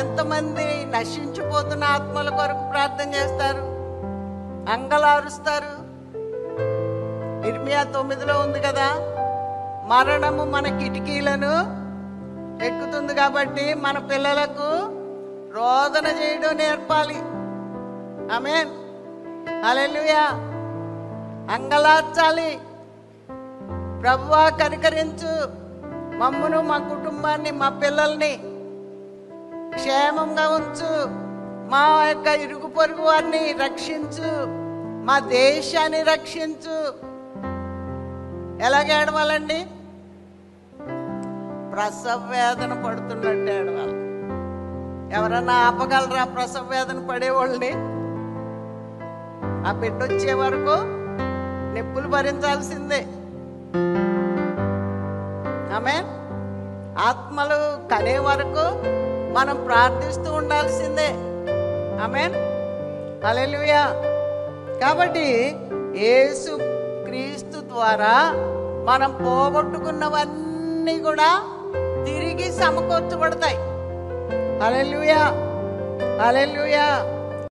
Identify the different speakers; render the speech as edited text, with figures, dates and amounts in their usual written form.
Speaker 1: ఎంతమంది నశించిపోతున్న ఆత్మల కొరకు ప్రార్థన చేస్తారు, అంగలారుస్తారు. ఇర్మియా 9లో ఉంది కదా, మరణము మన కిటికీలను ఎక్కుతుంది కాబట్టి మన పిల్లలకు రోదన చేయడం నేర్పాలి. ఆమేన్, హల్లెలూయా. అంగలార్చాలి. ప్రభువా కనికరించు, మమ్మును మా కుటుంబాన్ని మా పిల్లల్ని క్షేమంగా ఉంచు, మా యొక్క ఇరుగు పొరుగు వారిని రక్షించు, మా దేశాన్ని రక్షించు. ఎలాగ ఏడవాలండి? ప్రసవ వేదన పడుతున్నట్టు ఏడవాలి. ఎవరన్నా ఆపగలరా ప్రసవ వేదన పడేవాళ్ళని? ఆ బిడ్డ వచ్చే వరకు నొప్పులు భరించాల్సిందే. ఆమేన్. ఆత్మలు కనే వరకు మనం ప్రార్థిస్తూ ఉండాల్సిందే. ఆమేన్, హల్లెలూయా. కాబట్టి యేసు క్రీస్తు ద్వారా మనం పోగొట్టుకున్నవన్నీ కూడా తిరిగి సమకూర్చబడతాయి. హల్లెలూయా, హల్లెలూయా.